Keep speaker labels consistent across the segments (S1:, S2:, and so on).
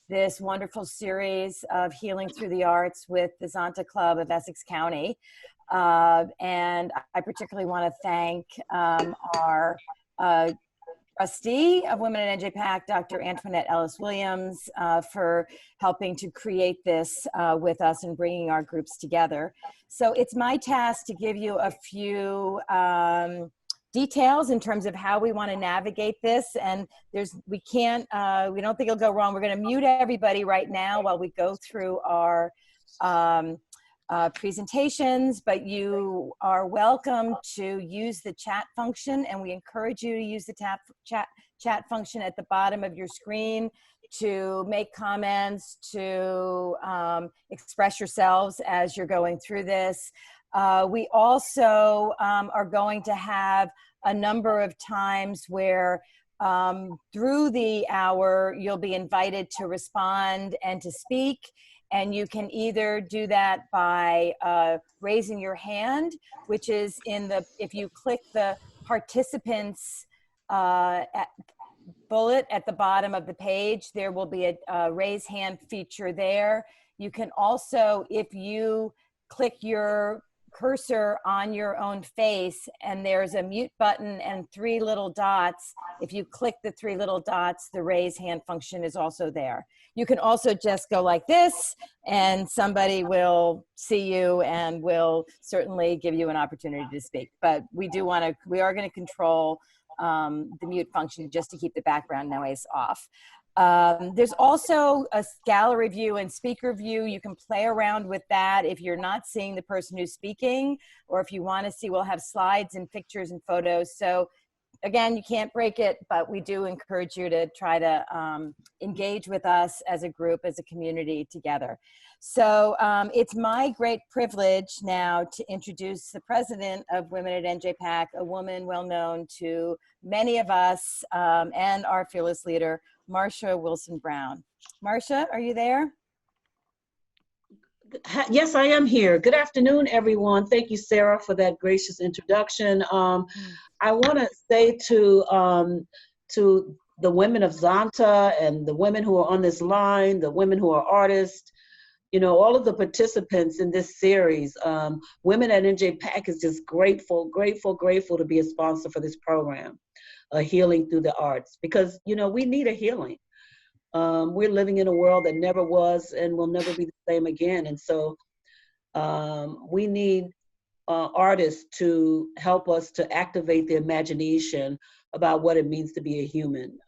S1: this wonderful series of Healing Through the Arts with the Zonta Club of Essex County. And I particularly want to thank our trustee of Women at NJPAC, Dr. Antoinette Ellis-Williams, for helping to create this with us and bringing our groups together. So it's my task to give you a few details in terms of how we want to navigate this. And we don't think it'll go wrong. We're going to mute everybody right now while we go through our presentations, but you are welcome to use the chat function, and we encourage you to use the chat function at the bottom of your screen to make comments, to express yourselves as you're going through this. We also are going to have a number of times where through the hour, you'll be invited to respond and to speak. And you can either do that by raising your hand, which is if you click the participants bullet at the bottom of the page, there will be a raise hand feature there. You can also, if you click your cursor on your own face and there's a mute button and 3 little dots, if you click the 3 little dots, the raise hand function is also there. You can also just go like this and somebody will see you and will certainly give you an opportunity to speak. But we are going to control the mute function just to keep the background noise off. There's also a gallery view and speaker view. You can play around with that if you're not seeing the person who's speaking, or if you want to see, we'll have slides and pictures and photos. So again, you can't break it, but we do encourage you to try to engage with us as a group, as a community together. So it's my great privilege now to introduce the president of Women at NJPAC, a woman well known to many of us and our fearless leader, Marcia Wilson Brown. Marcia, are you there?
S2: Yes, I am here. Good afternoon, everyone. Thank you, Sarah, for that gracious introduction. I want to say to the women of Zonta and the women who are on this line, the women who are artists, all of the participants in this series, Women at NJPAC is just grateful to be a sponsor for this program, Healing Through the Arts, because, we need a healing. We're living in a world that never was and will never be the same again. And so we need artists to help us to activate the imagination about what it means to be a human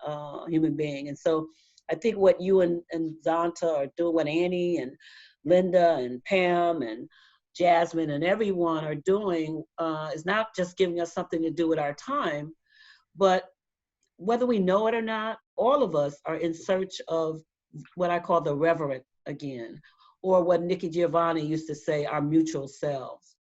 S2: being. And so I think what you and Zonta are doing, what Annie and Linda and Pam and Jasmine and everyone are doing is not just giving us something to do with our time, but whether we know it or not, all of us are in search of what I call the reverent again, or what Nikki Giovanni used to say, our mutual selves.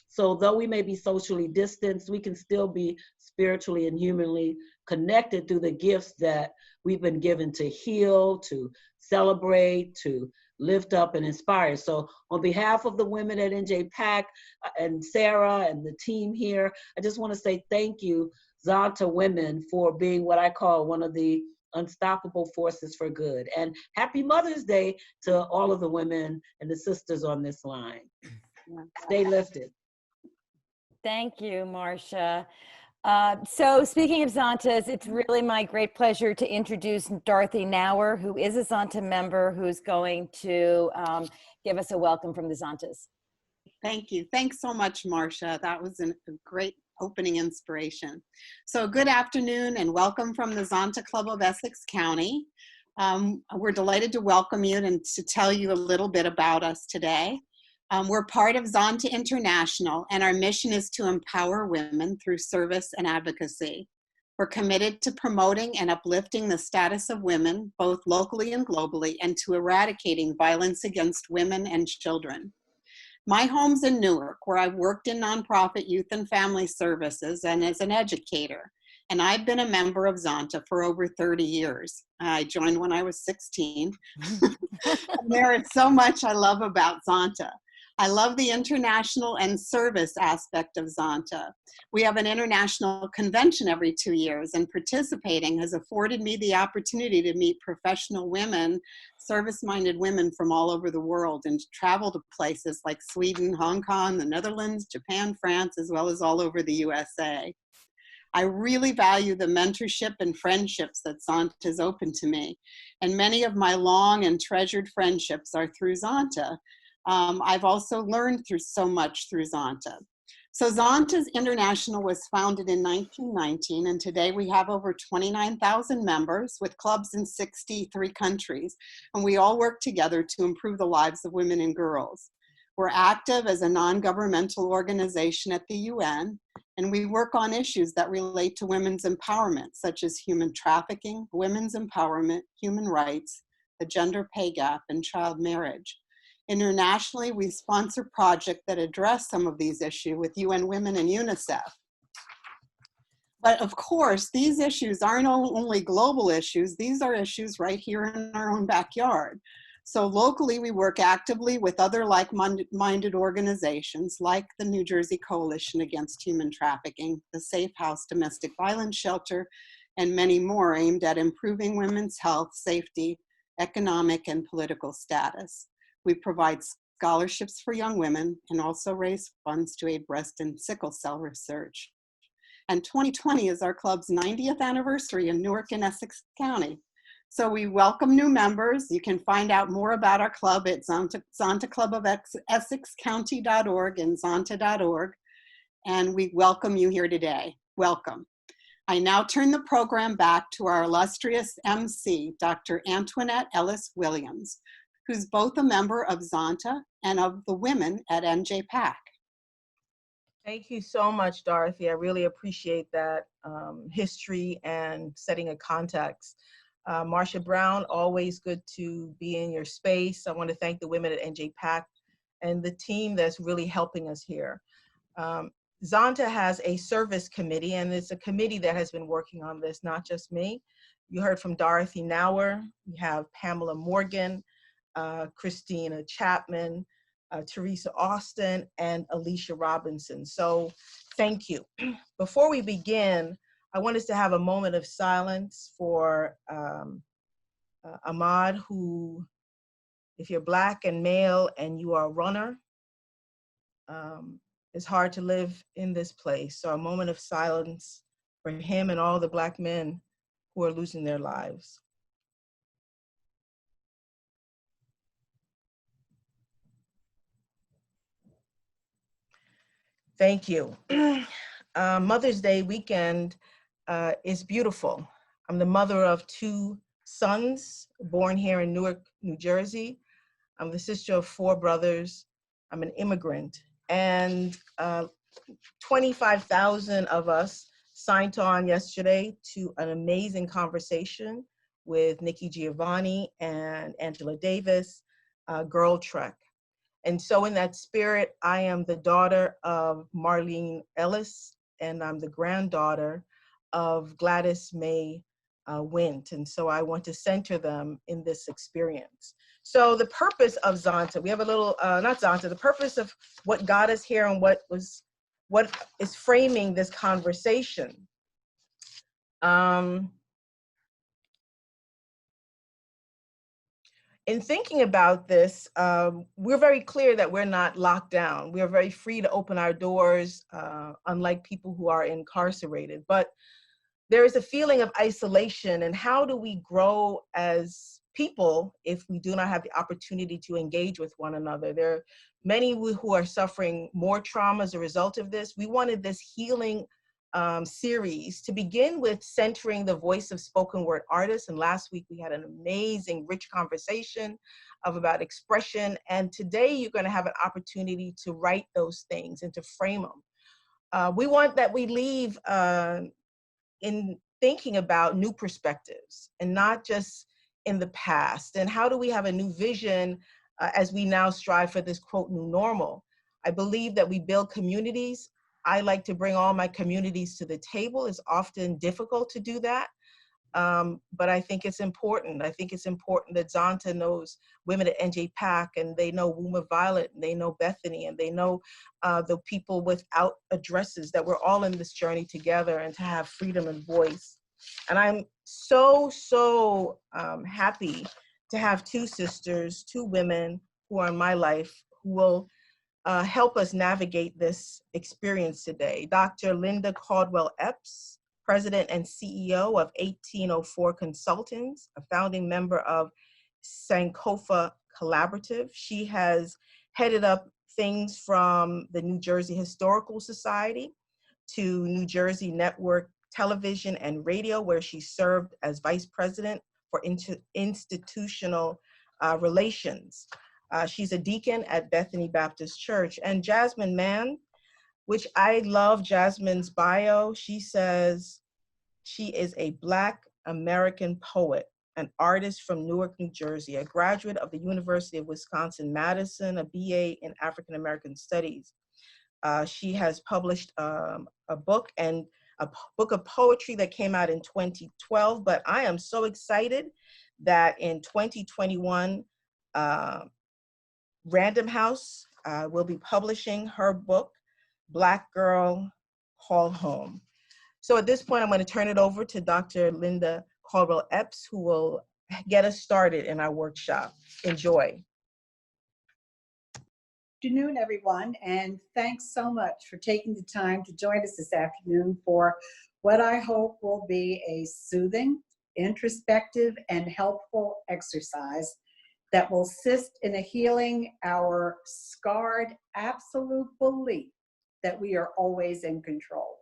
S2: So though we may be socially distanced, we can still be spiritually and humanly connected through the gifts that we've been given to heal, to celebrate, to lift up and inspire. So on behalf of the women at NJPAC and Sarah and the team here, I just want to say thank you, Zonta women, for being what I call one of the unstoppable forces for good. And happy Mother's Day to all of the women and the sisters on this line. Stay lifted.
S1: Thank you, Marcia. So speaking of Zontas, it's really my great pleasure to introduce Dorothy Nauer, who is a Zonta member, who's going to give us a welcome from the Zontas.
S3: Thank you. Thanks so much, Marcia. That was a great opening inspiration. So good afternoon and welcome from the Zonta Club of Essex County. We're delighted to welcome you and to tell you a little bit about us today. We're part of Zonta International, and our mission is to empower women through service and advocacy. We're committed to promoting and uplifting the status of women, both locally and globally, and to eradicating violence against women and children. My home's in Newark, where I've worked in nonprofit youth and family services and as an educator. And I've been a member of Zonta for over 30 years. I joined when I was 16. There is so much I love about Zonta. I love the international and service aspect of Zonta. We have an international convention every 2 years, and participating has afforded me the opportunity to meet professional women, service-minded women from all over the world, and to travel to places like Sweden, Hong Kong, the Netherlands, Japan, France, as well as all over the USA. I really value the mentorship and friendships that Zonta has opened to me, and many of my long and treasured friendships are through Zonta. I've also learned so much through Zonta. So Zonta's International was founded in 1919, and today we have over 29,000 members with clubs in 63 countries, and we all work together to improve the lives of women and girls. We're active as a non-governmental organization at the UN, and we work on issues that relate to women's empowerment, such as human trafficking, women's empowerment, human rights, the gender pay gap, and child marriage. Internationally, we sponsor projects that address some of these issues with UN Women and UNICEF. But of course, these issues aren't only global issues, these are issues right here in our own backyard. So locally, we work actively with other like-minded organizations like the New Jersey Coalition Against Human Trafficking, the Safe House Domestic Violence Shelter, and many more aimed at improving women's health, safety, economic, and political status. We provide scholarships for young women and also raise funds to aid breast and sickle cell research. And 2020 is our club's 90th anniversary in Newark and Essex County. So we welcome new members. You can find out more about our club at zontaclubofessexcounty.org and zonta.org. And we welcome you here today. Welcome. I now turn the program back to our illustrious MC, Dr. Antoinette Ellis Williams, who's both a member of Zonta and of the women at NJPAC.
S4: Thank you so much, Dorothy. I really appreciate that history and setting a context. Marcia Brown, always good to be in your space. I want to thank the women at NJPAC and the team that's really helping us here. Zonta has a service committee, and it's a committee that has been working on this, not just me. You heard from Dorothy Nauer, we have Pamela Morgan, Christina Chapman, Teresa Austin, and Alicia Robinson. So thank you. Before we begin, I want us to have a moment of silence for Ahmad, who, if you're Black and male and you are a runner, it's hard to live in this place. So a moment of silence for him and all the Black men who are losing their lives. Thank you. Mother's Day weekend is beautiful. I'm the mother of 2 sons born here in Newark, New Jersey. I'm the sister of 4 brothers. I'm an immigrant. And 25,000 of us signed on yesterday to an amazing conversation with Nikki Giovanni and Angela Davis, Girl Trek. And so in that spirit, I am the daughter of Marlene Ellis, and I'm the granddaughter of Gladys May Wint. And so I want to center them in this experience. So the purpose of Zonta, we have a little, not Zonta, the purpose of what got us here and what is framing this conversation. In thinking about this, we're very clear that we're not locked down. We're very free to open our doors, unlike people who are incarcerated. But there is a feeling of isolation, and how do we grow as people if we do not have the opportunity to engage with one another? There are many who are suffering more trauma as a result of this. We wanted this healing series to begin with centering the voice of spoken word artists. And last week we had an amazing, rich conversation about expression. And today you're going to have an opportunity to write those things and to frame them. We want that we leave in thinking about new perspectives and not just in the past. And how do we have a new vision as we now strive for this, quote, new normal? I believe that we build communities. I like to bring all my communities to the table. It's often difficult to do that. But I think it's important. I think it's important that Zonta knows women at NJPAC, and they know Wuma Violet, and they know Bethany, and they know the people without addresses, that we're all in this journey together, and to have freedom and voice. And I'm so happy to have two sisters, two women who are in my life who will help us navigate this experience today. Dr. Linda Caldwell Epps, President and CEO of 1804 Consultants, a founding member of Sankofa Collaborative. She has headed up things from the New Jersey Historical Society to New Jersey Network Television and Radio, where she served as Vice President for Institutional Relations. She's a deacon at Bethany Baptist Church. And Jasmine Mans, which I love Jasmine's bio. She says she is a Black American poet, an artist from Newark, New Jersey, a graduate of the University of Wisconsin-Madison, a BA in African American Studies. She has published a book of poetry that came out in 2012, but I am so excited that in 2021, Random House will be publishing her book, Black Girl Call Home. So at this point, I'm going to turn it over to Dr. Linda Caldwell Epps, who will get us started in our workshop. Enjoy.
S5: Good afternoon, everyone, and thanks so much for taking the time to join us this afternoon for what I hope will be a soothing, introspective, and helpful exercise that will assist in healing our scarred absolute belief that we are always in control.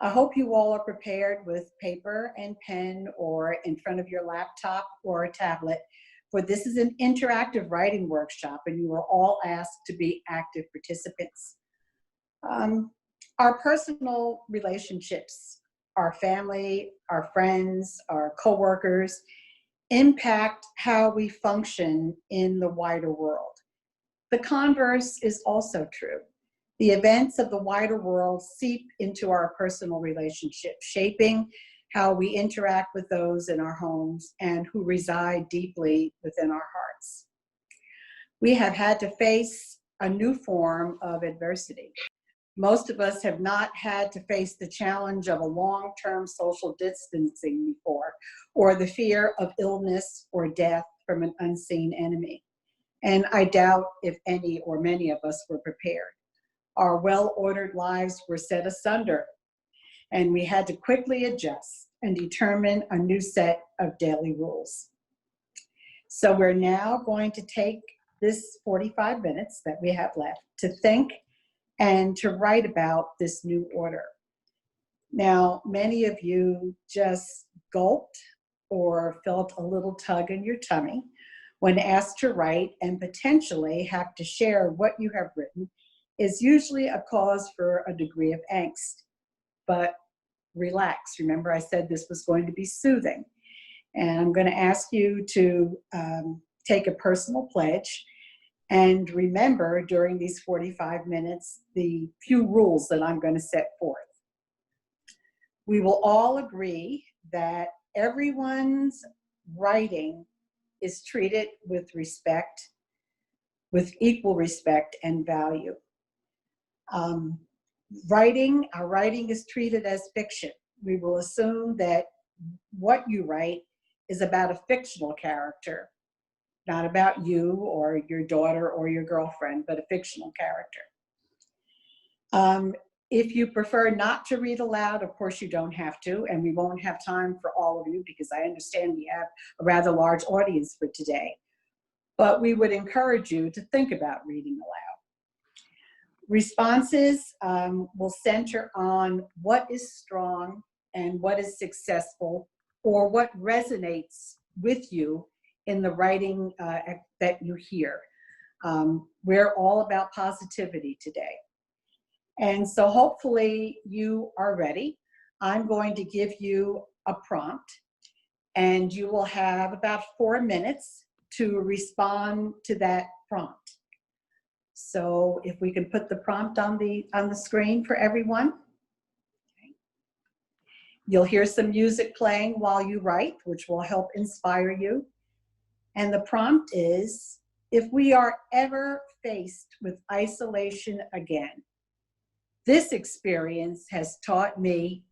S5: I hope you all are prepared with paper and pen or in front of your laptop or a tablet, for this is an interactive writing workshop and you are all asked to be active participants. Our personal relationships, our family, our friends, our coworkers, impact how we function in the wider world. The converse is also true. The events of the wider world seep into our personal relationships, shaping how we interact with those in our homes and who reside deeply within our hearts. We have had to face a new form of adversity. Most of us have not had to face the challenge of a long-term social distancing before, or the fear of illness or death from an unseen enemy. And I doubt if any or many of us were prepared. Our well-ordered lives were set asunder, and we had to quickly adjust and determine a new set of daily rules. So we're now going to take this 45 minutes that we have left to think and to write about this new order. Now, many of you just gulped or felt a little tug in your tummy when asked to write, and potentially have to share what you have written is usually a cause for a degree of angst. But relax. Remember, I said this was going to be soothing. And I'm going to ask you to take a personal pledge and remember during these 45 minutes the few rules that I'm going to set forth. We will all agree that everyone's writing is treated with respect, with equal respect and value. Our writing is treated as fiction. We will assume that what you write is about a fictional character, not about you or your daughter or your girlfriend, but a fictional character. If you prefer not to read aloud, of course you don't have to, and we won't have time for all of you because I understand we have a rather large audience for today. But we would encourage you to think about reading aloud. Responses will center on what is strong and what is successful, or what resonates with you in the writing that you hear. We're all about positivity today. And so hopefully you are ready. I'm going to give you a prompt, and you will have about 4 minutes to respond to that prompt. So if we can put the prompt on the screen for everyone. Okay. You'll hear some music playing while you write, which will help inspire you. And the prompt is, if we are ever faced with isolation again, this experience has taught me.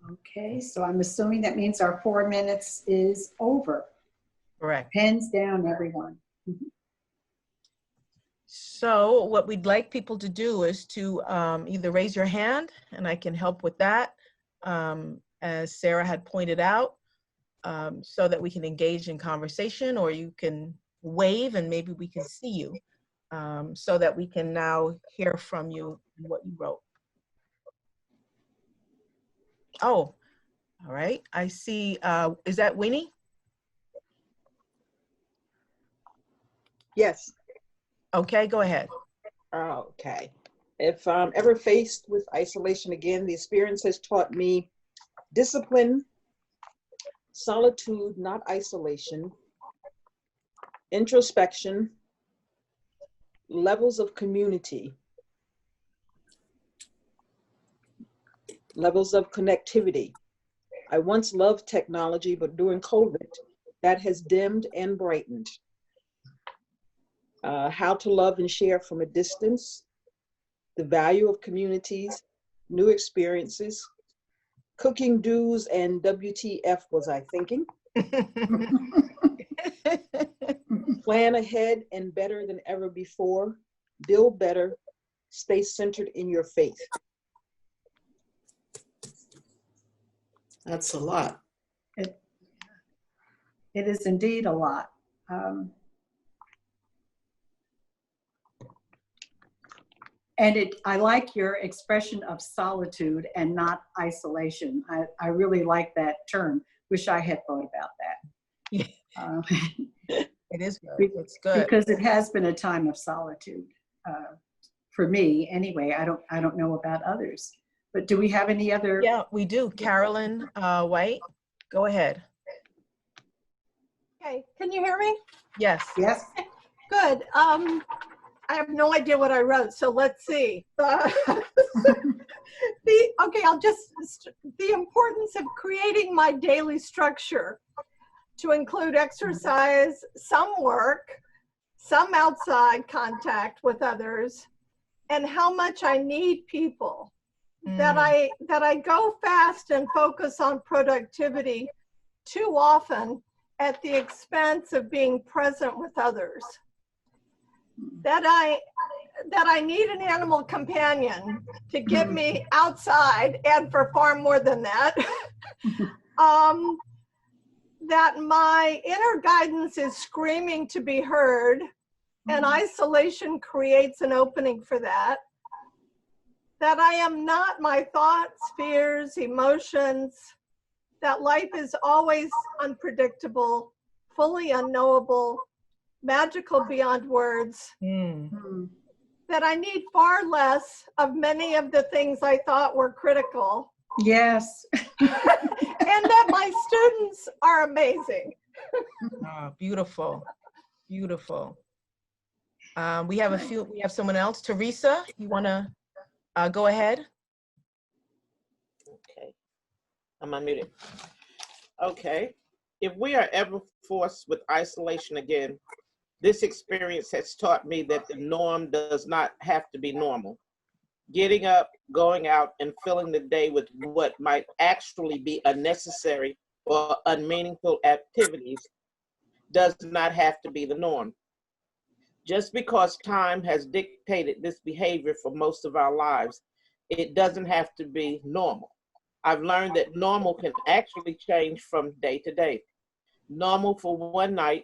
S5: Okay, so I'm assuming that means our 4 minutes is over.
S4: Correct.
S5: Pens down, everyone.
S4: So what we'd like people to do is to either raise your hand, and I can help with that, as Sarah had pointed out, so that we can engage in conversation, or you can wave and maybe we can see you, so that we can now hear from you in what you wrote. Oh, all right. I see. Is that Winnie?
S6: Yes.
S4: Okay, go ahead.
S6: Okay. If I'm ever faced with isolation again, the experience has taught me discipline, solitude, not isolation, introspection, levels of community, levels of connectivity. I once loved technology, but during COVID, that has dimmed and brightened. How to love and share from a distance, the value of communities, new experiences, cooking dues, and WTF was I thinking? Plan ahead and better than ever before, build better, stay centered in your faith.
S3: That's a lot.
S5: It is indeed a lot. And I like your expression of solitude and not isolation. I really like that term. Wish I had thought about that.
S4: It is good. It's good.
S5: Because it has been a time of solitude for me anyway. I don't know about others. But do we have any other?
S4: Yeah, we do. Carolyn White, go ahead.
S7: Okay, can you hear me?
S4: Yes.
S5: Yes.
S7: Good. I have no idea what I wrote, so let's see. The importance of creating my daily structure to include exercise, some work, some outside contact with others, and how much I need people. That I go fast and focus on productivity too often at the expense of being present with others. That I need an animal companion to get me outside, and for far more than that. That my inner guidance is screaming to be heard, and isolation creates an opening for that. That I am not my thoughts, fears, emotions, that life is always unpredictable, fully unknowable, magical beyond words. That I need far less of many of the things I thought were critical.
S5: Yes.
S7: And that my students are amazing.
S4: Oh, beautiful, beautiful. We have someone else. Teresa, you wanna go ahead?
S8: Okay, I'm unmuted. Okay, if we are ever forced with isolation again, this experience has taught me that the norm does not have to be normal. Getting up, going out, and filling the day with what might actually be unnecessary or unmeaningful activities does not have to be the norm. Just because time has dictated this behavior for most of our lives, it doesn't have to be normal. I've learned that normal can actually change from day to day. Normal for one night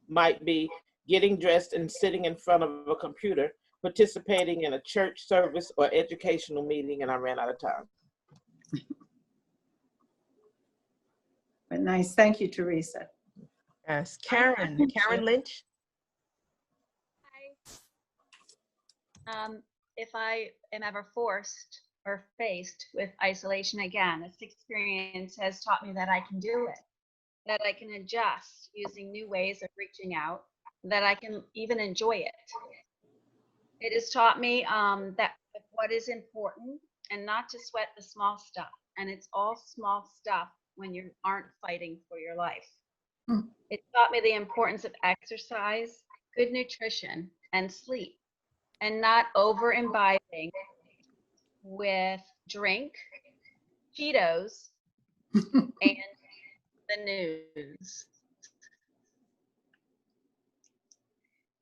S8: might be getting dressed and sitting in front of a computer, participating in a church service or educational meeting, and I ran out of time.
S5: But nice. Thank you, Teresa.
S4: Yes, Karen Lynch.
S9: If I am ever forced or faced with isolation again, this experience has taught me that I can do it, that I can adjust using new ways of reaching out, that I can even enjoy it. It has taught me that what is important and not to sweat the small stuff. And it's all small stuff when you aren't fighting for your life. It taught me the importance of exercise, good nutrition, and sleep, and not over imbibing with drink, Cheetos, and the news.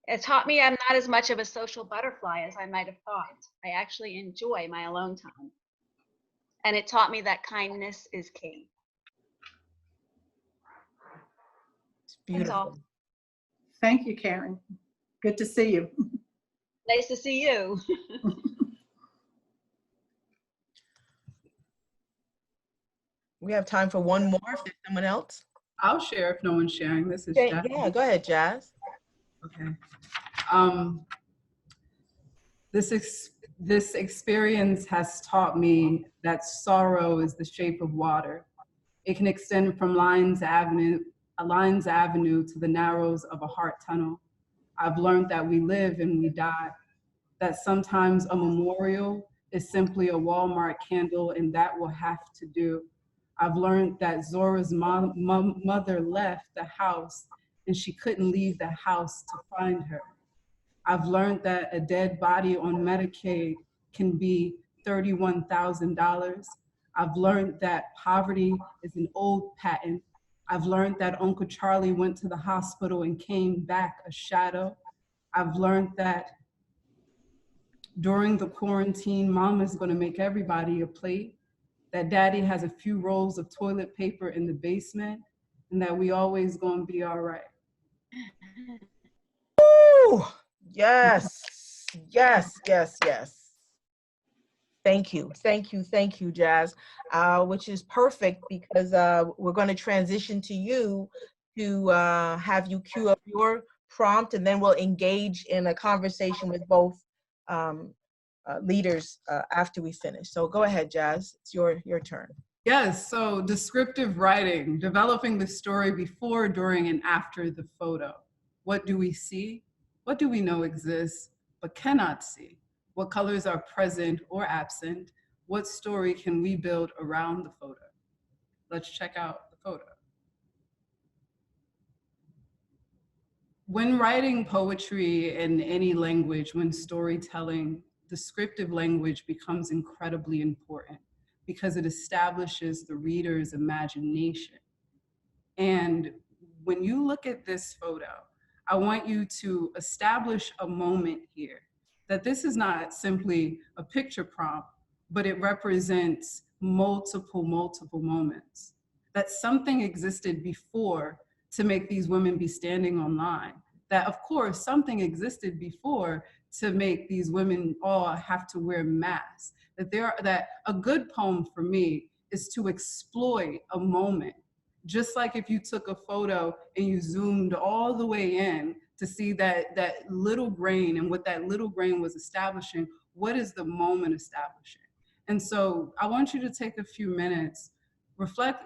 S9: It taught me I'm not as much of a social butterfly as I might have thought. I actually enjoy my alone time. And it taught me that kindness is key.
S4: It's beautiful.
S9: That's all.
S5: Thank you, Karen. Good to see you.
S9: Nice to see you.
S4: We have time for one more if there's someone else.
S10: I'll share if no one's sharing. This is
S4: Okay,
S10: Jazz.
S4: yeah, go ahead, Jazz.
S10: Okay. Um, this experience has taught me that sorrow is the shape of water. It can extend from Lines Avenue to the narrows of a heart tunnel. I've learned that we live and we die, that sometimes a memorial is simply a Walmart candle and that will have to do. I've learned that Zora's mother left the house and she couldn't leave the house to find her. I've learned that a dead body on Medicaid can be $31,000. I've learned that poverty is an old patent. I've learned that Uncle Charlie went to the hospital and came back a shadow. I've learned that during the quarantine, mom is gonna make everybody a plate, that daddy has a few rolls of toilet paper in the basement, and that we always gonna be all right.
S4: Ooh, yes, yes, yes, yes. Thank you, thank you, thank you, Jazz, which is perfect because we're going to transition to you to have you cue up your prompt, and then we'll engage in a conversation with both leaders after we finish. So go ahead, Jazz, it's your turn.
S10: Yes, so descriptive writing, developing the story before, during, and after the photo. What do we see? What do we know exists but cannot see? What colors are present or absent? What story can we build around the photo? Let's check out the photo. When writing poetry in any language, when storytelling, descriptive language becomes incredibly important because it establishes the reader's imagination. And when you look at this photo, I want you to establish a moment here, that this is not simply a picture prompt, but it represents multiple moments. That something existed before to make these women be standing online. That of course, something existed before to make these women all have to wear masks. That a good poem for me is to exploit a moment. Just like if you took a photo and you zoomed all the way in to see that little grain and what that little grain was establishing, what is the moment establishing? And so I want you to take a few minutes, reflect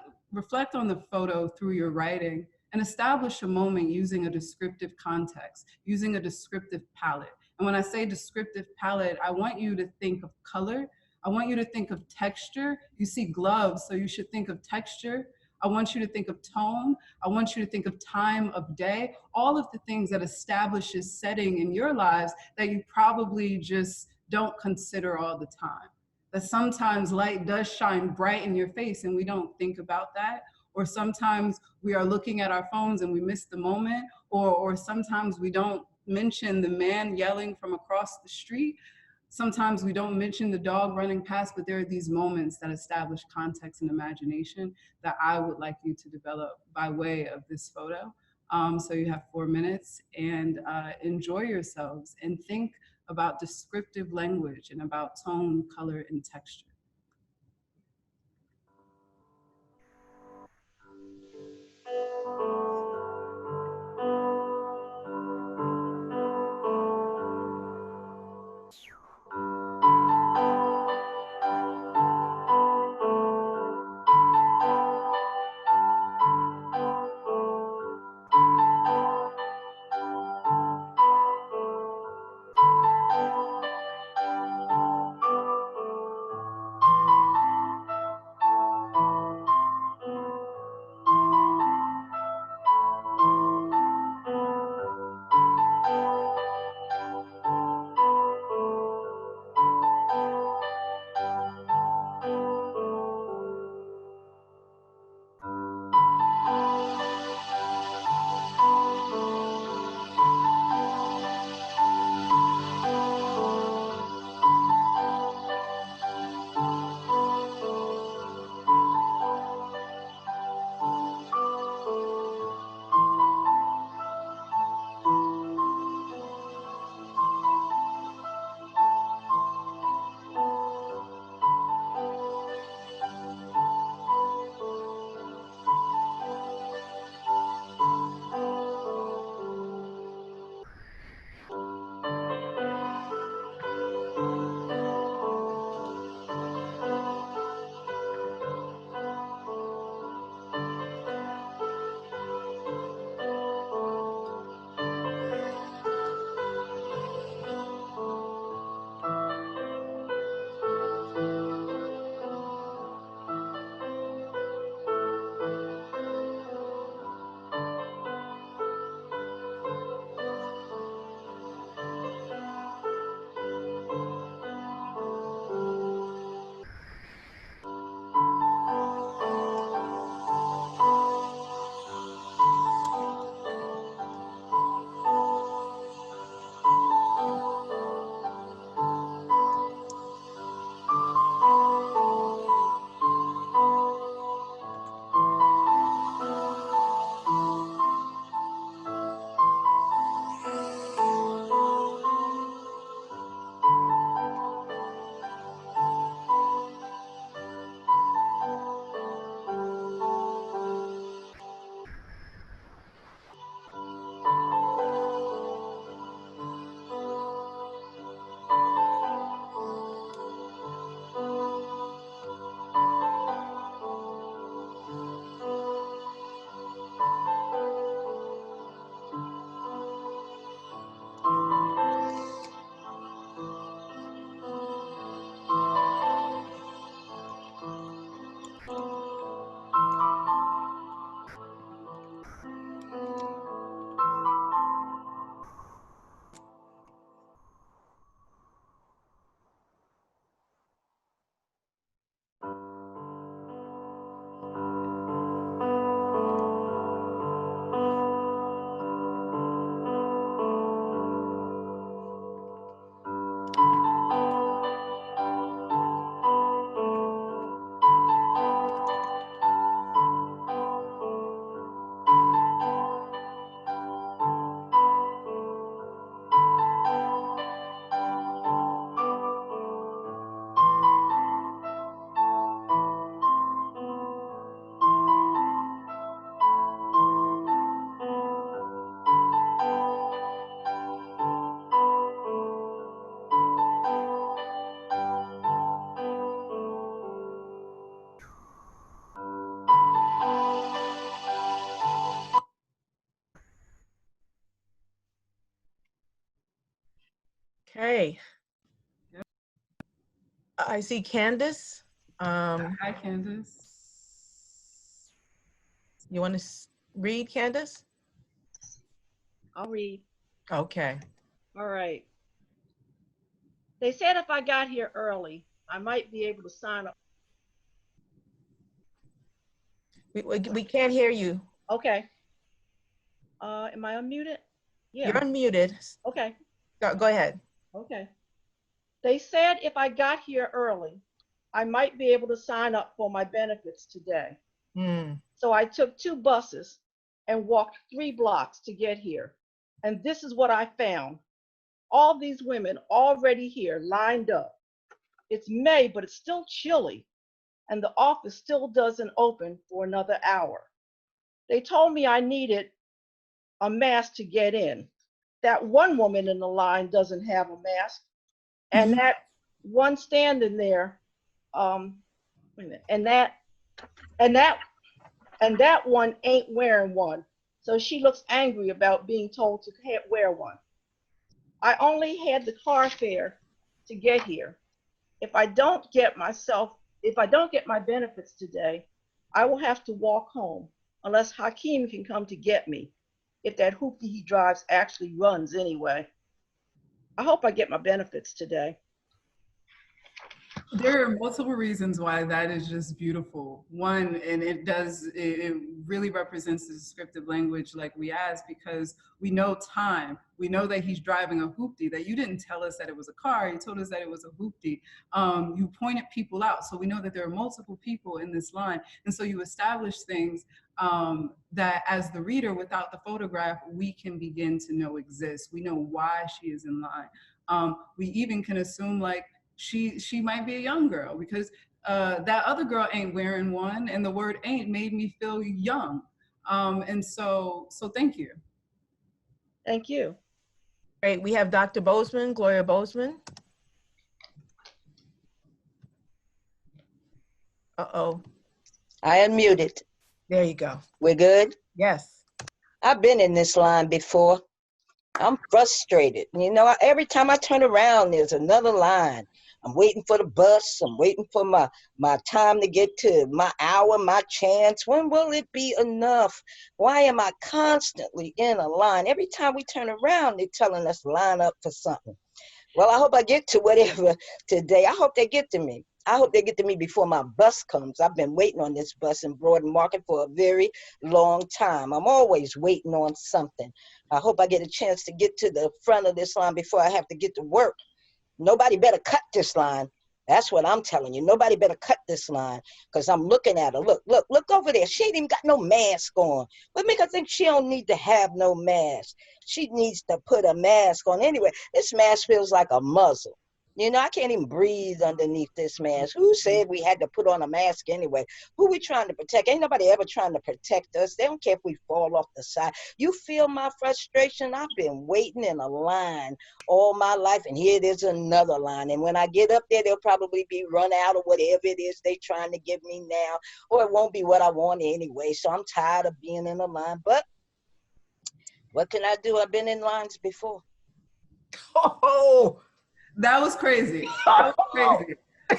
S10: on the photo through your writing, and establish a moment using a descriptive context, using a descriptive palette. And when I say descriptive palette, I want you to think of color. I want you to think of texture. You see gloves, so you should think of texture. I want you to think of tone. I want you to think of time of day, all of the things that establishes setting in your lives that you probably just don't consider all the time. That sometimes light does shine bright in your face and we don't think about that. Or sometimes we are looking at our phones and we miss the moment, or sometimes we don't mention the man yelling from across the street. Sometimes we don't mention the dog running past, but there are these moments that establish context and imagination that I would like you to develop by way of this photo. So you have 4 minutes, and enjoy yourselves and think about descriptive language and about tone, color, and texture.
S4: I see Candace.
S10: Hi, Candace.
S4: You want to read, Candace?
S11: I'll read.
S4: Okay.
S11: All right. They said if I got here early, I might be able to sign up.
S4: We can't hear you.
S11: Okay. Am I unmuted? Yeah.
S4: You're unmuted.
S11: Okay.
S4: Go ahead.
S11: Okay. They said if I got here early, I might be able to sign up for my benefits today. So I took 2 buses and walked 3 blocks to get here. And this is what I found. All these women already here lined up. It's May, but it's still chilly, and the office still doesn't open for another hour. They told me I needed a mask to get in. That one woman in the line doesn't have a mask, and that one standing there, wait a minute, and that one ain't wearing one. So she looks angry about being told to wear one. I only had the car fare to get here. If I don't get my benefits today, I will have to walk home unless Hakeem can come to get me, if that hoopty he drives actually runs anyway. I hope I get my benefits today.
S10: There are multiple reasons why that is just beautiful. One, and it really represents the descriptive language like we asked, because we know time. We know that he's driving a hoopty, that you didn't tell us that it was a car, you told us that it was a hoopty. You pointed people out, so we know that there are multiple people in this line. And so you establish things that as the reader, without the photograph, we can begin to know exist. We know why she is in line. We even can assume like, she might be a young girl, because that other girl ain't wearing one, and the word ain't made me feel young. And so thank you.
S11: Thank you.
S4: Great. We have Dr. Bozeman, Gloria Bozeman. Uh-oh.
S12: I unmuted.
S4: There you go.
S12: We're good?
S4: Yes.
S12: I've been in this line before. I'm frustrated. You know, every time I turn around, there's another line. I'm waiting for the bus. I'm waiting for my time to get to my hour, my chance. When will it be enough? Why am I constantly in a line? Every time we turn around, they're telling us line up for something. Well, I hope I get to whatever today. I hope they get to me. I hope they get to me before my bus comes. I've been waiting on this bus in Broad Market for a very long time. I'm always waiting on something. I hope I get a chance to get to the front of this line before I have to get to work. Nobody better cut this line. That's what I'm telling you. Nobody better cut this line, because I'm looking at her. Look over there. She ain't even got no mask on. What make her think she don't need to have no mask? She needs to put a mask on. Anyway, this mask feels like a muzzle. You know, I can't even breathe underneath this mask. Who said we had to put on a mask anyway? Who we trying to protect? Ain't nobody ever trying to protect us. They don't care if we fall off the side. You feel my frustration? I've been waiting in a line all my life, and here there's another line. And when I get up there, they'll probably be run out of whatever it is they trying to give me now, or it won't be what I want anyway. So I'm tired of being in a line. But what can I do? I've been in lines before.
S4: Oh,
S10: that was crazy. That was crazy.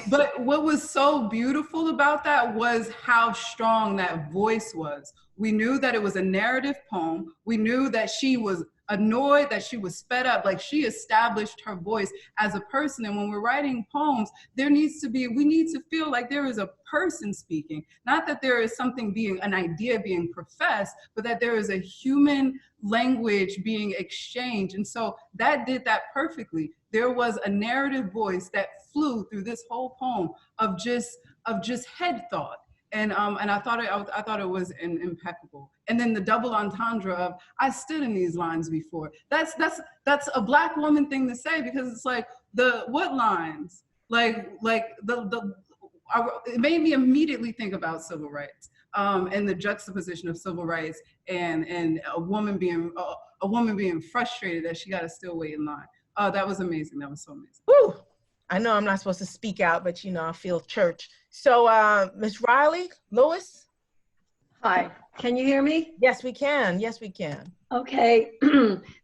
S10: But what was so beautiful about that was how strong that voice was. We knew that it was a narrative poem. We knew that she was annoyed, that she was sped up, like she established her voice as a person. And when we're writing poems, we need to feel like there is a person speaking, not that there is an idea being professed, but that there is a human language being exchanged. And so that did that perfectly. There was a narrative voice that flew through this whole poem of just head thought. And I thought it was impeccable. And then the double entendre of I stood in these lines before. That's a Black woman thing to say, because it's like what lines? Like it made me immediately think about civil rights and the juxtaposition of civil rights and a woman being frustrated that she got to still wait in line. Oh, that was amazing. That was so amazing.
S4: Woo. I know I'm not supposed to speak out, but you know, I feel church. So Ms. Riley Lewis.
S13: Hi, can you hear me?
S4: Yes, we can. Yes, we can.
S13: Okay,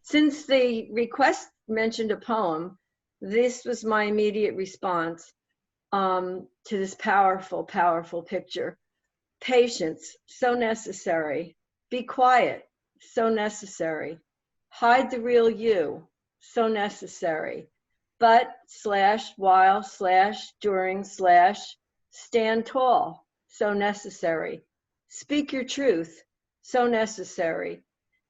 S13: since the request mentioned a poem, this was my immediate response. to this powerful, powerful picture. Patience, so necessary. Be quiet, so necessary. Hide the real you, so necessary. But / while / during / stand tall, so necessary. Speak your truth, so necessary.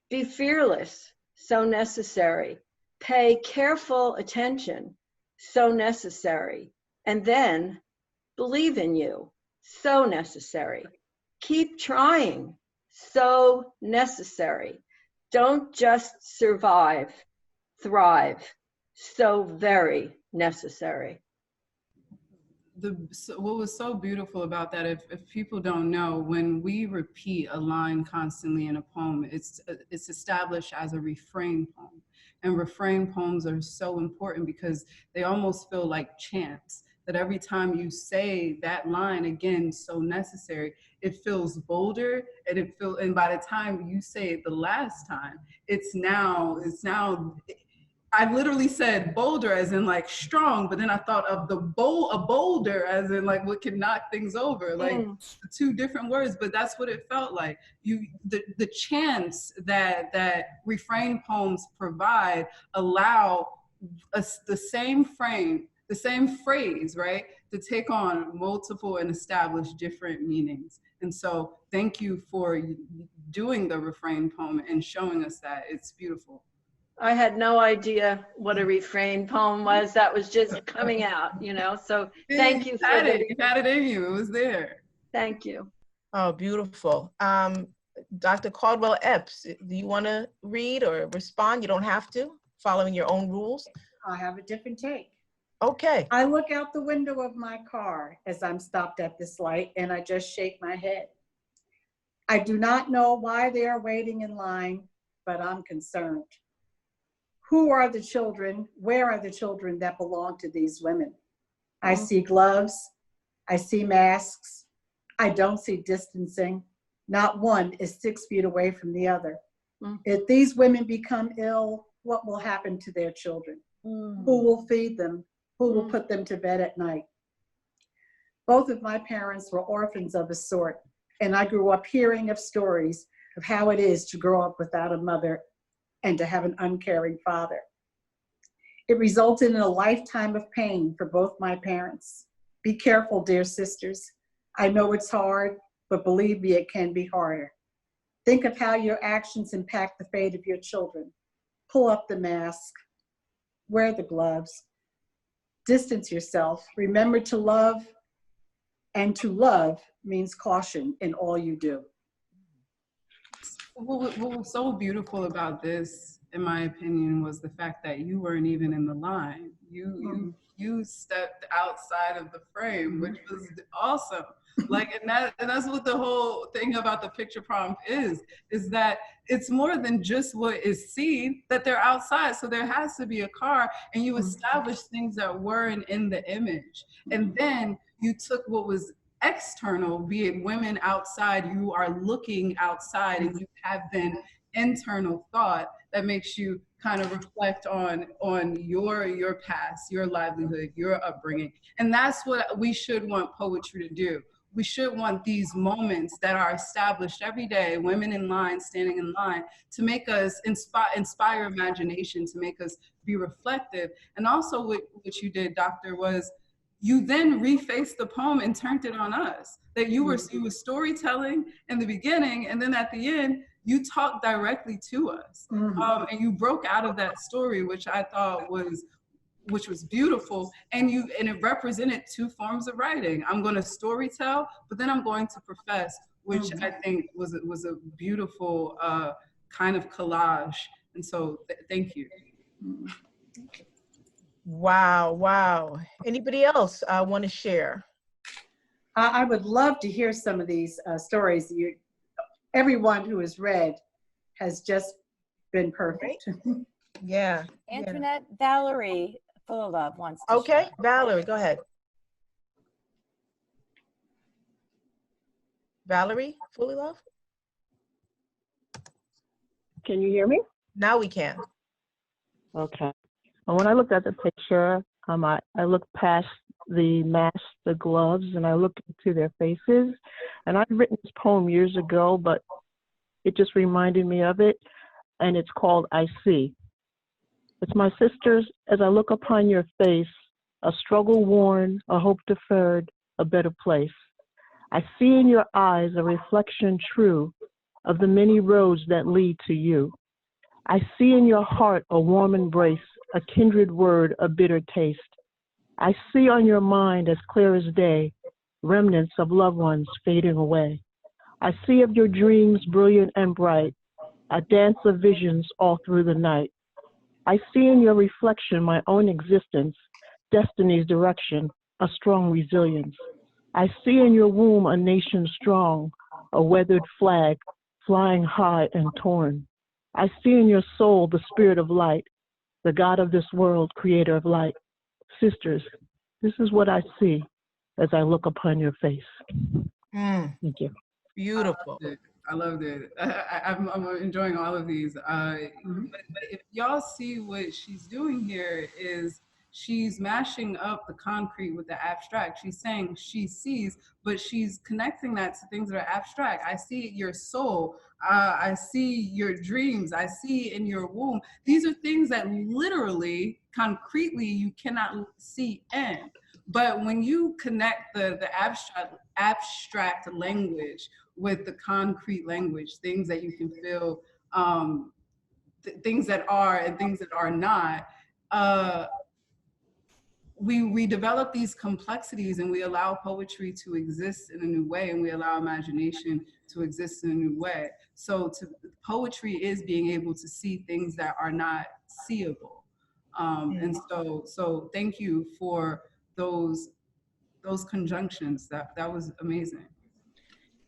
S13: Be fearless, so necessary. Pay careful attention, so necessary. And then believe in you, so necessary. Keep trying, so necessary. Don't just survive, thrive, so very necessary.
S10: What was so beautiful about that, if people don't know, when we repeat a line constantly in a poem, it's established as a refrain poem. And refrain poems are so important because they almost feel like chants, that every time you say that line again, so necessary, it feels bolder, and by the time you say it the last time, it's now I literally said bolder as in like strong, but then I thought of a boulder as in like what can knock things over, like two different words, but that's what it felt like. The chants that refrain poems provide allow us the same phrase, right, to take on multiple and establish different meanings. And so thank you for doing the refrain poem and showing us that. It's beautiful.
S13: I had no idea what a refrain poem was. That was just coming out, so thank you for that.
S10: You had it in you, it was there.
S13: Thank you.
S4: Oh, beautiful. Dr. Caldwell Epps, do you want to read or respond? You don't have to, following your own rules.
S5: I have a different take.
S4: Okay.
S5: I look out the window of my car as I'm stopped at this light and I just shake my head. I do not know why they are waiting in line, but I'm concerned. Who are the children? Where are the children that belong to these women? I see gloves. I see masks. I don't see distancing. Not one is 6 feet away from the other. If these women become ill, what will happen to their children? Who will feed them? Who will put them to bed at night? Both of my parents were orphans of a sort, and I grew up hearing of stories of how it is to grow up without a mother and to have an uncaring father. It resulted in a lifetime of pain for both my parents. Be careful, dear sisters. I know it's hard, but believe me, it can be harder. Think of how your actions impact the fate of your children. Pull up the mask, wear the gloves, distance yourself. Remember to love, and to love means caution in all you do.
S10: What was so beautiful about this, in my opinion, was the fact that you weren't even in the line. You stepped outside of the frame, which was awesome. Like, and that's what the whole thing about the picture prompt is that it's more than just what is seen, that they're outside. So there has to be a car, and you establish things that weren't in the image. And then you took what was external, be it women outside, you are looking outside, and you have then internal thought that makes you kind of reflect on your past, your livelihood, your upbringing. And that's what we should want poetry to do. We should want these moments that are established every day, women in line, standing in line, to make us inspire imagination, to make us be reflective. And also what you did, Doctor, was you then refaced the poem and turned it on us. That you were storytelling in the beginning, and then at the end, you talked directly to us. And you broke out of that story, which I thought was beautiful, and it represented two forms of writing. I'm going to storytell, but then I'm going to profess, which I think was a beautiful kind of collage. And so thank you.
S4: Wow. Anybody else want to share?
S5: I would love to hear some of these stories. Everyone who has read has just been perfect.
S4: Yeah.
S1: Antoinette, Valerie, full of love wants to
S4: Okay,
S1: share.
S4: Valerie, go ahead. Valerie, fully love?
S14: Can you hear me?
S4: Now we can.
S14: Okay. And when I looked at the picture, I look past the mask, the gloves, and I look into their faces. And I've written this poem years ago, but it just reminded me of it. And it's called I See. It's my sisters, as I look upon your face, a struggle worn, a hope deferred, a better place. I see in your eyes a reflection true of the many roads that lead to you. I see in your heart a warm embrace, a kindred word, a bitter taste. I see on your mind as clear as day, remnants of loved ones fading away. I see of your dreams brilliant and bright, a dance of visions all through the night. I see in your reflection my own existence, destiny's direction, a strong resilience. I see in your womb a nation strong, a weathered flag, flying high and torn. I see in your soul the spirit of light, the God of this world, creator of light. Sisters, this is what I see as I look upon your face.
S4: Mm,
S14: Thank you.
S4: beautiful.
S10: I loved it. I'm enjoying all of these. But if y'all see what she's doing here is she's mashing up the concrete with the abstract. She's saying she sees, but she's connecting that to things that are abstract. I see your soul. I see your dreams. I see in your womb. These are things that literally, concretely, you cannot see in. But when you connect the abstract language with the concrete language, things that you can feel, things that are and things that are not, we develop these complexities and we allow poetry to exist in a new way, and we allow imagination to exist in a new way. So poetry is being able to see things that are not seeable. And so thank you for those conjunctions. That was amazing.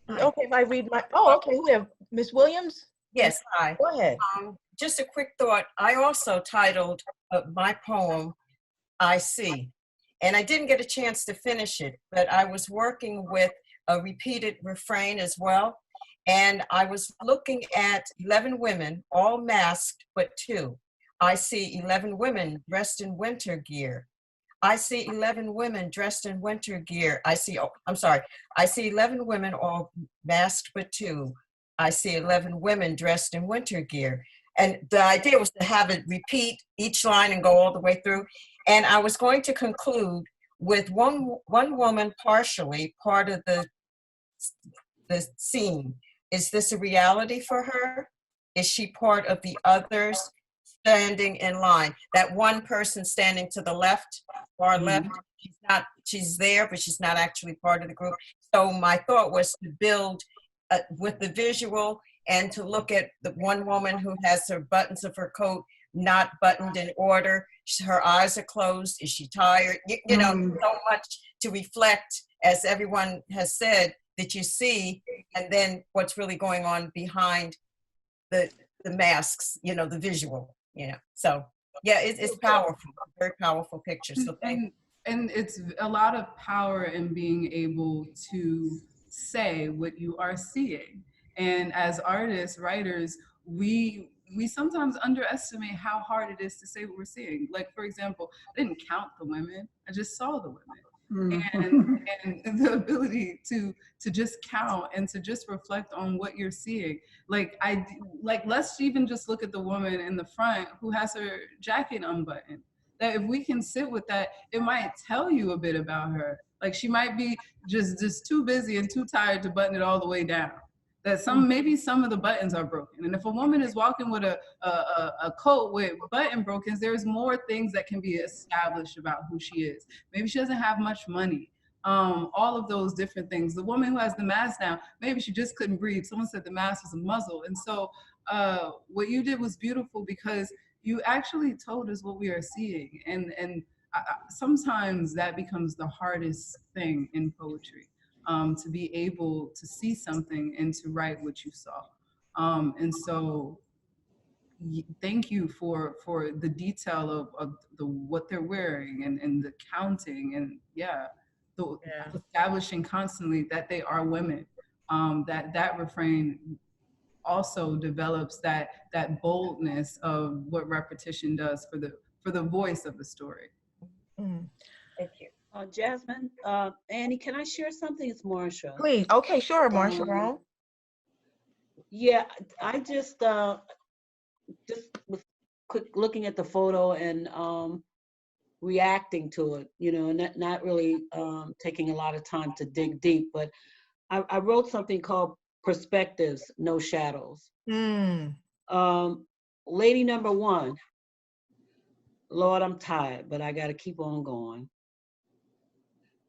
S4: Okay, if I read my, oh, okay, we have Miss Williams.
S15: Yes, hi.
S4: Go ahead.
S15: Just a quick thought. I also titled my poem, I See. And I didn't get a chance to finish it, but I was working with a repeated refrain as well. And I was looking at 11 women, all masked but two. I see 11 women dressed in winter gear. I see 11 women dressed in winter gear. I see 11 women all masked but two. I see 11 women dressed in winter gear. And the idea was to have it repeat each line and go all the way through. And I was going to conclude with one woman partially part of the scene. Is this a reality for her? Is she part of the others standing in line? That one person standing to the left, far left, she's there, but she's not actually part of the group. So my thought was to build with the visual and to look at the one woman who has her buttons of her coat not buttoned in order. Her eyes are closed. Is she tired? You know, so much to reflect, as everyone has said, that you see, and then what's really going on behind the masks, you know, the visual, you know. So yeah, it's powerful, very powerful picture. So thank you.
S10: And it's a lot of power in being able to say what you are seeing. And as artists, writers, we sometimes underestimate how hard it is to say what we're seeing. Like, for example, I didn't count the women, I just saw the women. And the ability to just count and to just reflect on what you're seeing. Like let's even just look at the woman in the front who has her jacket unbuttoned. That if we can sit with that, it might tell you a bit about her. Like she might be just too busy and too tired to button it all the way down. That maybe some of the buttons are broken. And if a woman is walking with a coat with button brokens, there's more things that can be established about who she is. Maybe she doesn't have much money. All of those different things. The woman who has the mask down, maybe she just couldn't breathe. Someone said the mask was a muzzle. And so what you did was beautiful because you actually told us what we are seeing. And sometimes that becomes the hardest thing in poetry. To be able to see something and to write what you saw. And so thank you for the detail of what they're wearing and the counting and establishing constantly that they are women. That refrain also develops that boldness of what repetition does for the voice of the story.
S1: Thank you.
S2: Jasmine, Annie, can I share something? It's Marsha.
S4: Please. Okay, sure, Marsha Brown.
S2: Yeah, I just was quick looking at the photo and reacting to it, you know, and not really taking a lot of time to dig deep. But I wrote something called Perspectives, No Shadows. Lady number one, Lord, I'm tired, but I got to keep on going.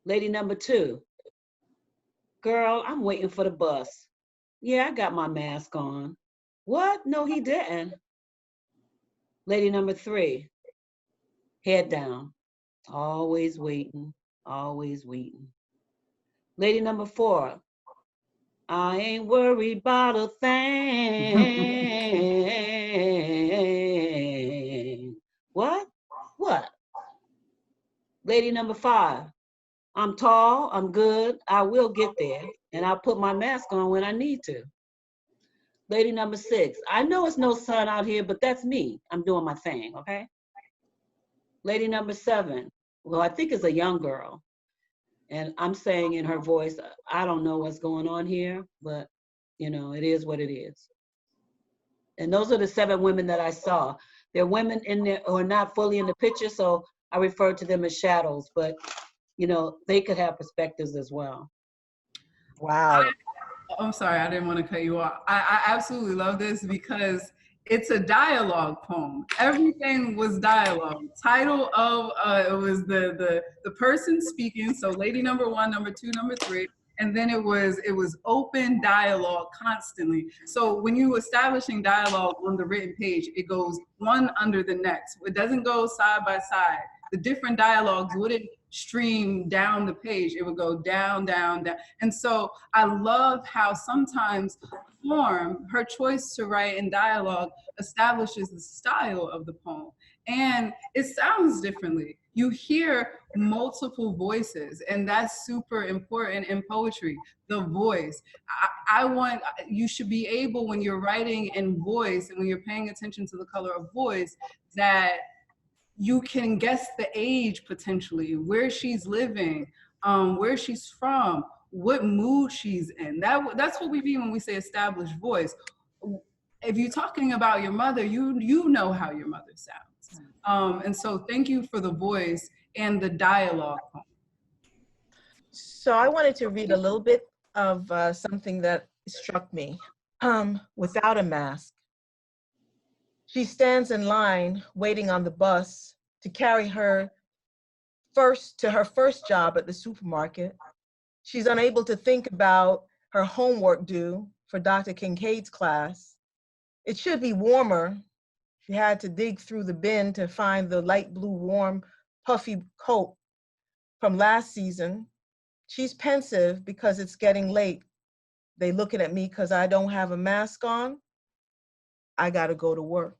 S2: Lady number two, girl, I'm waiting for the bus. Yeah, I got my mask on. What? No, he didn't. Lady number three, head down, always waiting, always waiting. Lady number four, I ain't worried about a thing. What? What? Lady number five, I'm tall, I'm good, I will get there, and I'll put my mask on when I need to. Lady number six, I know it's no sun out here, but that's me. I'm doing my thing, okay? Lady number seven, well, I think it's a young girl. And I'm saying in her voice, I don't know what's going on here, but you know, it is what it is. And those are the 7 women that I saw. There are women in there who are not fully in the picture, so I refer to them as shadows, but you know, they could have perspectives as well.
S4: Wow.
S10: I'm sorry, I didn't want to cut you off. I absolutely love this because it's a dialogue poem. Everything was dialogue. Title of it was the person speaking. So lady number 1, number 2, number 3, and then it was open dialogue constantly. So when you establishing dialogue on the written page, it goes one under the next. It doesn't go side by side. The different dialogues wouldn't stream down the page. It would go down, down, down. And so I love how sometimes form, her choice to write in dialogue, establishes the style of the poem. And it sounds differently. You hear multiple voices, and that's super important in poetry, the voice. I want, you should be able, when you're writing in voice and when you're paying attention to the color of voice, that you can guess the age potentially, where she's living, where she's from, what mood she's in. That's what we mean when we say established voice. If you're talking about your mother, you know how your mother sounds. And so thank you for the voice and the dialogue.
S4: So I wanted to read a little bit of something that struck me. Without a mask. She stands in line waiting on the bus to carry her to her first job at the supermarket. She's unable to think about her homework due for Dr. Kincaid's class. It should be warmer. She had to dig through the bin to find the light blue, warm, puffy coat from last season. She's pensive because it's getting late. They looking at me because I don't have a mask on. I gotta go to work.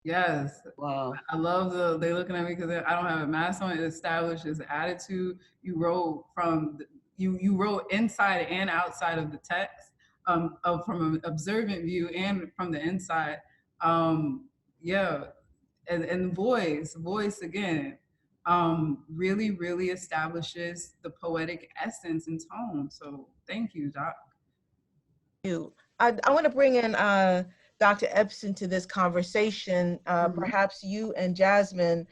S10: Yes.
S2: Wow.
S10: I love they looking at me because I don't have a mask on. It establishes attitude. You wrote you wrote inside and outside of the text, from an observant view and from the inside. Yeah, and voice again, really, really establishes the poetic essence and tone. So thank you, Doc.
S4: I want to bring in Dr. Epps into this conversation, perhaps you and Jasmine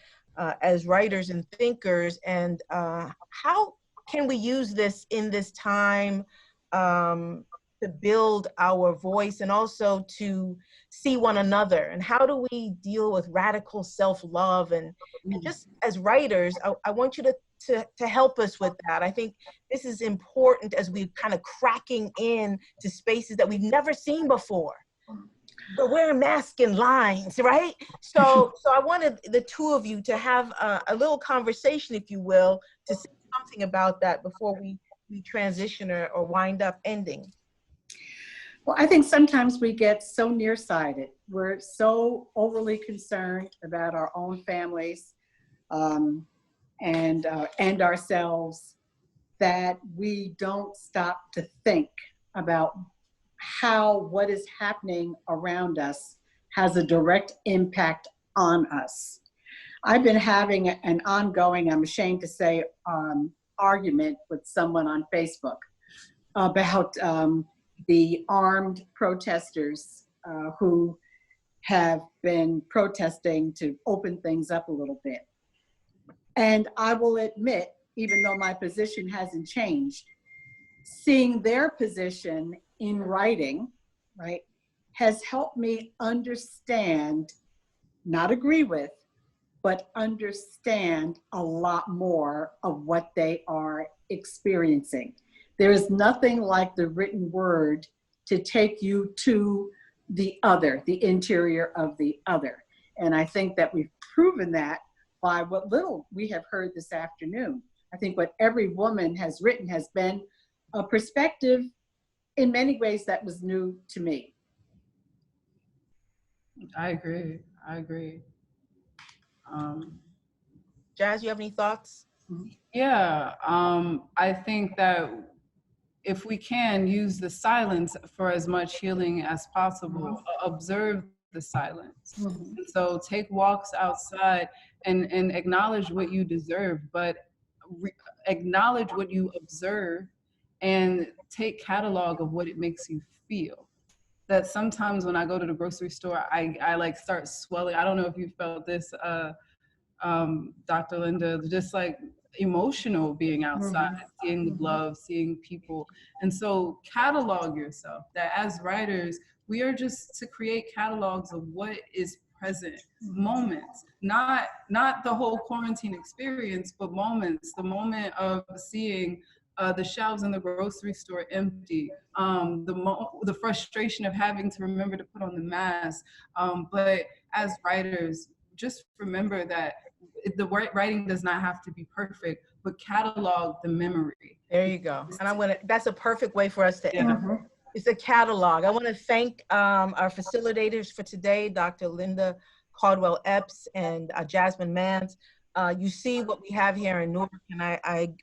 S4: as writers and thinkers, and how can we use this in this time to build our voice and also to see one another? And how do we deal with radical self-love? And just as writers, I want you to help us with that. I think this is important as we're kind of cracking in to spaces that we've never seen before. But wearing masks and lines, right? So I wanted the two of you to have a little conversation, if you will, to say something about that before we transition or wind up ending.
S5: Well, I think sometimes we get so nearsighted. We're so overly concerned about our own families and ourselves that we don't stop to think about how what is happening around us has a direct impact on us. I've been having an ongoing, I'm ashamed to say, argument with someone on Facebook about the armed protesters who have been protesting to open things up a little bit. And I will admit, even though my position hasn't changed, seeing their position in writing, right, has helped me understand, not agree with, but understand a lot more of what they are experiencing. There is nothing like the written word to take you to the other, the interior of the other. And I think that we've proven that by what little we have heard this afternoon. I think what every woman has written has been a perspective in many ways that was new to me.
S10: I agree. I agree.
S4: Jazz, you have any thoughts?
S10: Yeah, I think that if we can use the silence for as much healing as possible, observe the silence. And so take walks outside and acknowledge what you deserve, but acknowledge what you observe and take catalog of what it makes you feel. That sometimes when I go to the grocery store, I like start swelling. I don't know if you felt this, Dr. Linda, just like emotional being outside, seeing the gloves, seeing people. And so catalog yourself, that as writers, we are just to create catalogs of what is present, moments, not the whole quarantine experience, but moments, the moment of seeing the shelves in the grocery store empty, the frustration of having to remember to put on the mask. But as writers, just remember that the writing does not have to be perfect, but catalog the memory.
S4: There you go. And that's a perfect way for us to end. It's a catalog. I want to thank our facilitators for today, Dr. Linda Caldwell Epps and Jasmine Mans. You see what we have here in Newark, and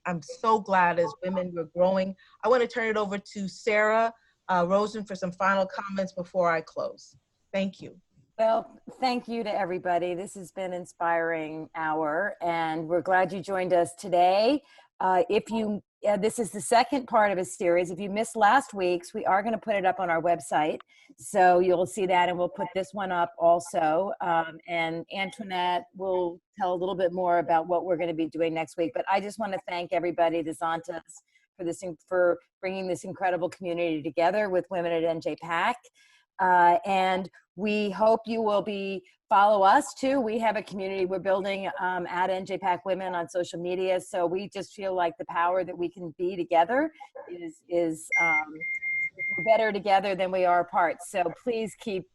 S4: I'm so glad as women we're growing. I want to turn it over to Sarah Rosen for some final comments before I close. Thank you.
S1: Well, thank you to everybody. This has been an inspiring hour, and we're glad you joined us today. This is the second part of a series. If you missed last week's, we are going to put it up on our website. So you'll see that, and we'll put this one up also. And Antoinette will tell a little bit more about what we're going to be doing next week. But I just want to thank everybody, the Zontas, for bringing this incredible community together with women at NJPAC. And we hope you will follow us too. We have a community we're building at NJPAC Women on social media. So we just feel like the power that we can be together is we're better together than we are apart. So please keep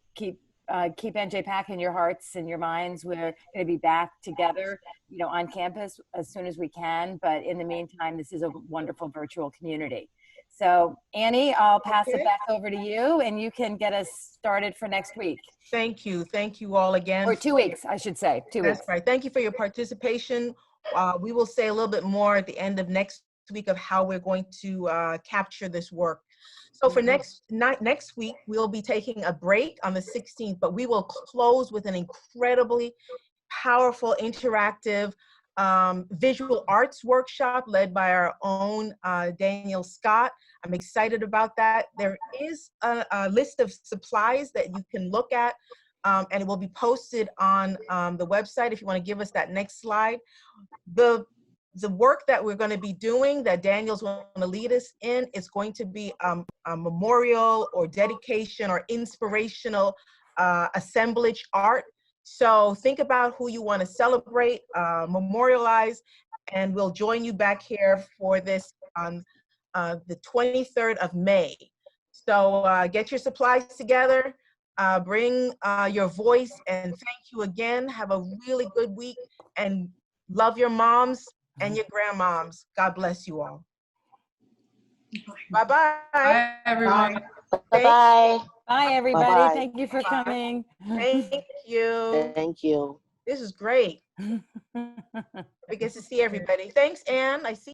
S1: NJPAC in your hearts and your minds. We're going to be back together, on campus as soon as we can. But in the meantime, this is a wonderful virtual community. So Annie, I'll pass it back over to you, and you can get us started for next week.
S4: Thank you. Thank you all again.
S1: Or 2 weeks, I should say. 2 weeks.
S4: That's right. Thank you for your participation. We will say a little bit more at the end of next week of how we're going to capture this work. So for next week, we'll be taking a break on the 16th, but we will close with an incredibly powerful, interactive visual arts workshop led by our own Daniel Scott. I'm excited about that. There is a list of supplies that you can look at, and it will be posted on the website if you want to give us that next slide. The work that we're going to be doing, that Daniel's going to lead us in, is going to be a memorial or dedication or inspirational assemblage art. So think about who you want to celebrate, memorialize, and we'll join you back here for this on the 23rd of May. So get your supplies together, bring your voice, and thank you again. Have a really good week, and love your moms and your grandmoms. God bless you all. Bye-bye.
S10: Bye, everyone.
S12: Bye-bye.
S1: Bye, everybody.
S12: Bye-bye.
S1: Thank you for coming.
S4: Thank you.
S12: Thank you.
S4: This is great. I get to see everybody. Thanks, Ann. I see